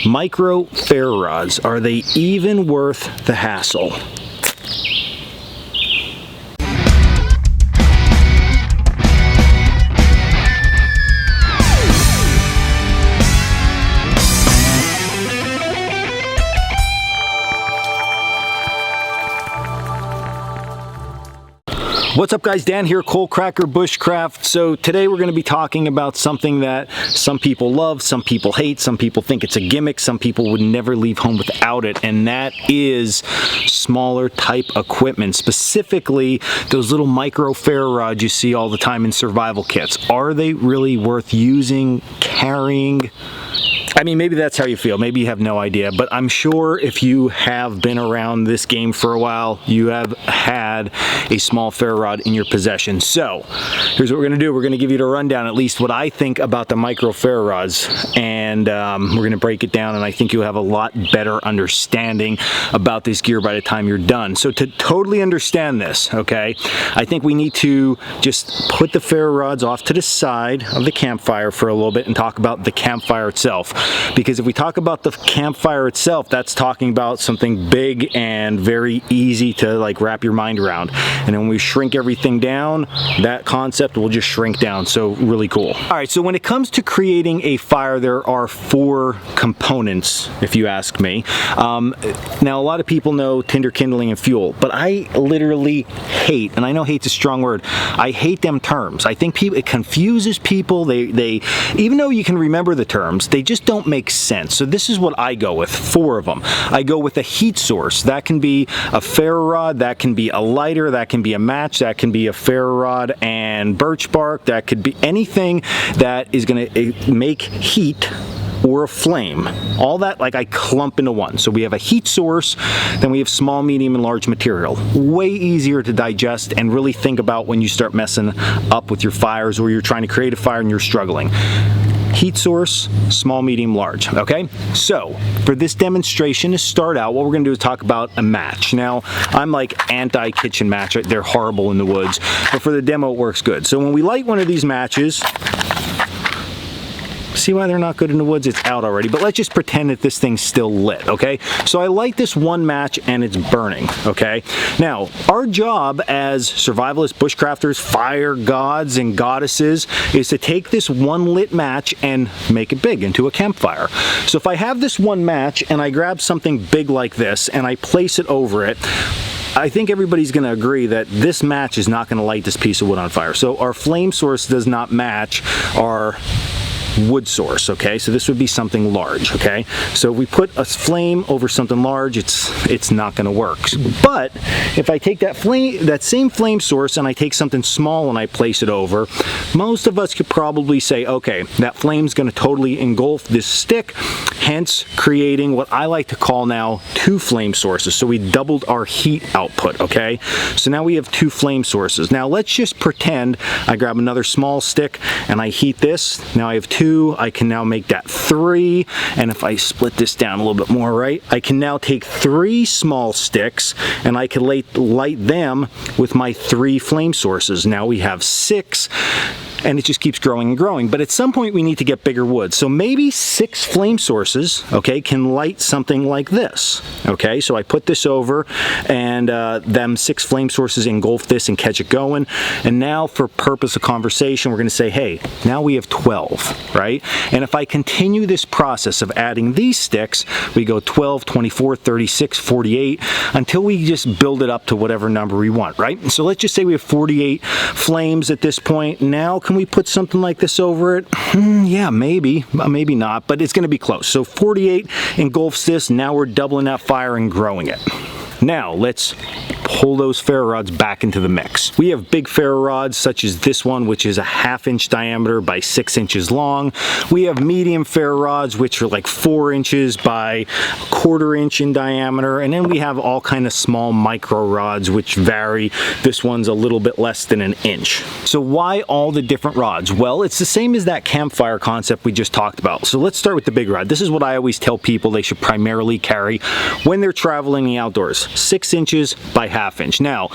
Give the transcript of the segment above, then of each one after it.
Micro ferro rods, are they even worth the hassle? What's up guys, Dan here, Coalcracker Bushcraft. So today we're going to be talking about something that some people love, some people hate, some people think it's a gimmick, some people would never leave home without it, and that is smaller type equipment, specifically those little micro ferro rods you see all the time in survival kits. Are they really worth using, carrying? I mean, maybe that's how you feel. Maybe you have no idea, but I'm sure if you have been around this game for a while, you have had a small ferro rod in your possession. So here's what we're gonna do. We're gonna give you the rundown, at least what I think about the micro ferro rods, and we're gonna break it down, and I think you'll have a lot better understanding about this gear by the time you're done. So to totally understand this, okay, I think we need to just put the ferro rods off to the side of the campfire for a little bit and talk about the campfire itself. Because if we talk about the campfire itself, that's talking about something big and very easy to like wrap your mind around. And then when we shrink everything down, that concept will just shrink down. So really cool. All right, so when it comes to creating a fire, there are 4 components, if you ask me. Now, a lot of people know tinder, kindling, and fuel, but I literally hate, and I know hate's a strong word, I hate them terms. I think it confuses people. They even though you can remember the terms, they just don't make sense. So this is what I go with, 4 of them. I go with a heat source. That can be a ferro rod, that can be a lighter, that can be a match, that can be a ferro rod and birch bark, that could be anything that is going to make heat or a flame. All that like I clump into one. So we have a heat source, then we have small, medium, and large material. Way easier to digest and really think about when you start messing up with your fires or you're trying to create a fire and you're struggling. Heat source, small, medium, large, okay? So, for this demonstration to start out, what we're gonna do is talk about a match. Now, I'm like anti-kitchen match, they're horrible in the woods, but for the demo it works good. So when we light one of these matches, see why they're not good in the woods? It's out already, but let's just pretend that this thing's still lit, okay? So I light this one match and it's burning, okay? Now, our job as survivalists, bushcrafters, fire gods and goddesses is to take this one lit match and make it big into a campfire. So if I have this one match and I grab something big like this and I place it over it, I think everybody's going to agree that this match is not going to light this piece of wood on fire. So our flame source does not match our wood source, okay? So this would be something large, okay? So if we put a flame over something large, it's not going to work. But if I take that same flame source and I take something small and I place it over, most of us could probably say, okay, that flame's going to totally engulf this stick, hence creating what I like to call now 2 flame sources. So we doubled our heat output, okay? So now we have 2 flame sources. Now let's just pretend I grab another small stick and I heat this. Now I have 2. I can now make that 3, and if I split this down a little bit more, right, I can now take 3 small sticks and I can light them with my 3 flame sources. Now we have 6, and it just keeps growing and growing. But at some point we need to get bigger wood. So maybe 6 flame sources, okay, can light something like this, okay? So I put this over and them 6 flame sources engulf this and catch it going. And now for purpose of conversation, we're gonna say, hey, now we have 12, right? And if I continue this process of adding these sticks, we go 12, 24, 36, 48, until we just build it up to whatever number we want, right? So let's just say we have 48 flames at this point. Now, can we put something like this over it? Yeah, maybe not, but it's gonna be close. So 48 engulfs this, now we're doubling that fire and growing it. Now, let's pull those ferro rods back into the mix. We have big ferro rods such as this one, which is a 1/2 inch diameter by 6 inches long. We have medium ferro rods, which are like 4 inches by 1/4 inch in diameter. And then we have all kind of small micro rods, which vary. This one's a little bit less than 1 inch. So why all the different different rods? Well, it's the same as that campfire concept we just talked about. So let's start with the big rod. This is what I always tell people they should primarily carry when they're traveling in the outdoors. 6 inches by 1/2 inch. Now,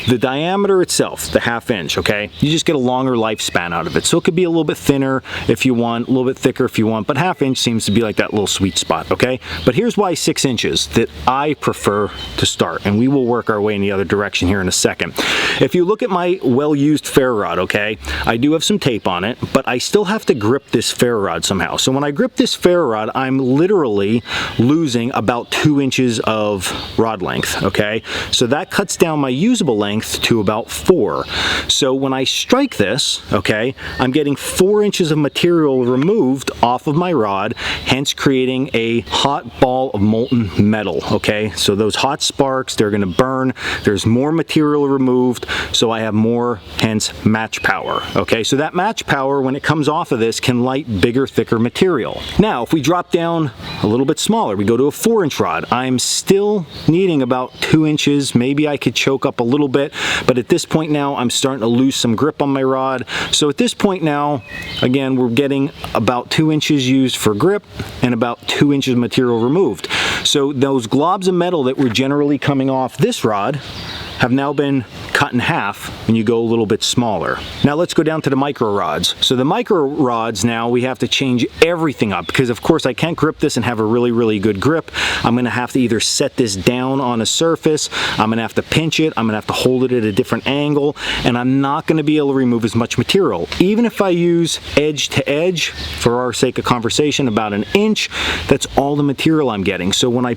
the diameter itself, the 1/2 inch, okay, you just get a longer lifespan out of it. So it could be a little bit thinner if you want, a little bit thicker if you want, but 1/2 inch seems to be like that little sweet spot, okay? But here's why 6 inches that I prefer to start, and we will work our way in the other direction here in a second. If you look at my well-used Ferro rod, okay, I do have some tape on it, but I still have to grip this Ferro rod somehow. So when I grip this Ferro rod, I'm literally losing about 2 inches of rod length, okay? So that cuts down my usable length to about 4. So when I strike this, okay, I'm getting 4 inches of material removed off of my rod, hence creating a hot ball of molten metal, okay? So those hot sparks, they're gonna burn, there's more material removed, so I have more, hence match power, okay? So that match power, when it comes off of this, can light bigger, thicker material. Now, if we drop down a little bit smaller, we go to a 4-inch rod, I'm still needing about 2 inches, maybe I could choke up a little bit, but at this point now, I'm starting to lose some grip on my rod. So at this point now, again, we're getting about 2 inches used for grip and about 2 inches of material removed. So those globs of metal that were generally coming off this rod have now been cut in half when you go a little bit smaller. Now let's go down to the micro rods. So the micro rods now, we have to change everything up because of course I can't grip this and have a really, really good grip. I'm gonna have to either set this down on a surface, I'm gonna have to pinch it, I'm gonna have to hold it at a different angle, and I'm not gonna be able to remove as much material. Even if I use edge to edge, for our sake of conversation, about 1 inch, that's all the material I'm getting. So when I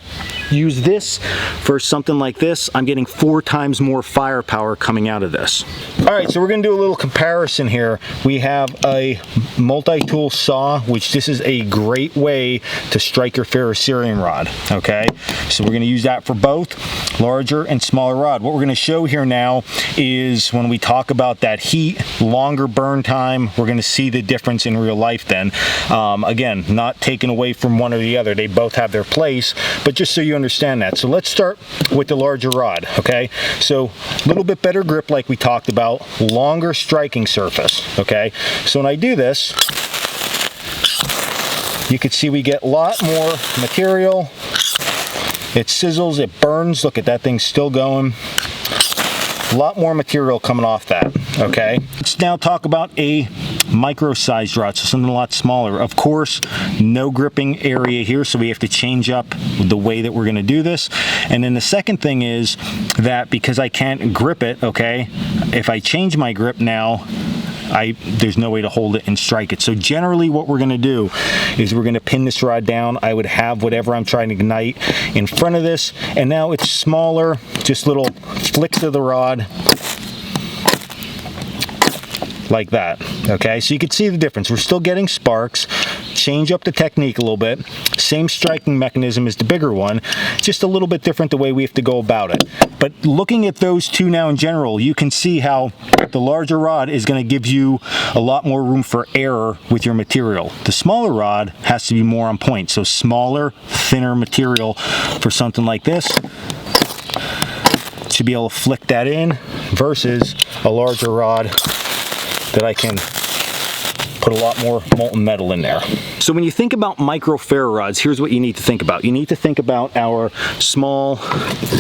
use this for something like this, I'm getting 4 times more firepower coming out of this. All right, so we're gonna do a little comparison here. We have a multi-tool saw, which this is a great way to strike your ferrocerium rod, okay? So we're gonna use that for both larger and smaller rod. What we're gonna show here now is when we talk about that heat, longer burn time, we're gonna see the difference in real life then. Again, not taken away from one or the other, they both have their place, but just so you understand that. So let's start with the larger rod, okay? So a little bit better grip like we talked about, longer striking surface, okay? So when I do this, you can see we get a lot more material. It sizzles, it burns, look at that thing still going. A lot more material coming off that, okay? Let's now talk about a micro-sized rod, so something a lot smaller. Of course, no gripping area here, so we have to change up the way that we're gonna do this. And then the second thing is that because I can't grip it, okay, if I change my grip now, there's no way to hold it and strike it. So generally what we're gonna do is we're gonna pin this rod down. I would have whatever I'm trying to ignite in front of this, and now it's smaller, just little flicks of the rod, like that, okay? So you can see the difference. We're still getting sparks. Change up the technique a little bit. Same striking mechanism as the bigger one, just a little bit different the way we have to go about it. But looking at those two now in general, you can see how the larger rod is going to give you a lot more room for error with your material. The smaller rod has to be more on point, so smaller, thinner material for something like this to be able to flick that in versus a larger rod that I can put a lot more molten metal in there. So when you think about micro ferro rods, here's what you need to think about. You need to think about our small,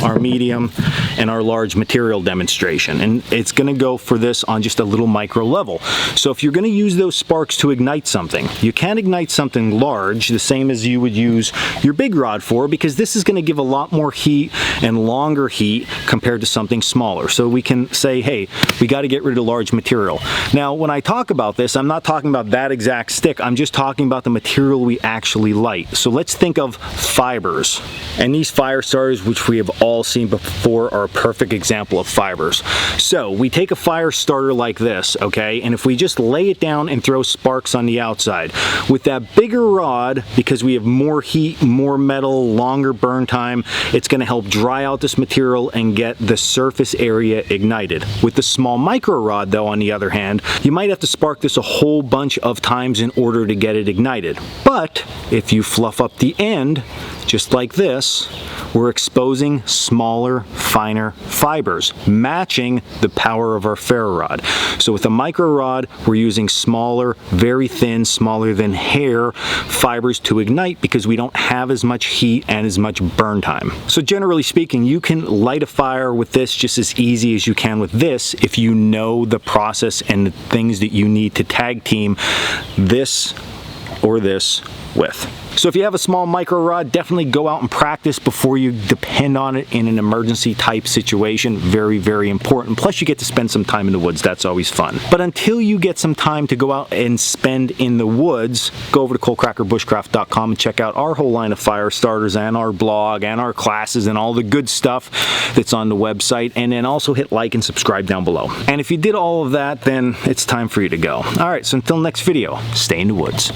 our medium, and our large material demonstration. And it's gonna go for this on just a little micro level. So if you're gonna use those sparks to ignite something, you can't ignite something large the same as you would use your big rod for, because this is gonna give a lot more heat and longer heat compared to something smaller. So we can say, hey, we gotta get rid of large material. Now, when I talk about this, I'm not talking about that exact stick, I'm just talking about the material we actually light. So let's think of fibers. And these fire starters, which we have all seen before, are a perfect example of fibers. So we take a fire starter like this, okay, and if we just lay it down and throw sparks on the outside, with that bigger rod, because we have more heat, more metal, longer burn time, it's gonna help dry out this material and get the surface area ignited. With the small micro rod though, on the other hand, you might have to spark this a whole bunch bunch of times in order to get it ignited. But if you fluff up the end, just like this, we're exposing smaller, finer fibers, matching the power of our ferro rod. So with a micro rod, we're using smaller, very thin, smaller than hair fibers to ignite because we don't have as much heat and as much burn time. So generally speaking, you can light a fire with this just as easy as you can with this if you know the process and the things that you need to tag team this or this with. So if you have a small micro rod, definitely go out and practice before you depend on it in an emergency type situation. Very, very important. Plus you get to spend some time in the woods. That's always fun. But until you get some time to go out and spend in the woods, go over to coalcrackerbushcraft.com and check out our whole line of fire starters and our blog and our classes and all the good stuff that's on the website. And then also hit like and subscribe down below. And if you did all of that, then it's time for you to go. All right, so until next video, stay in the woods.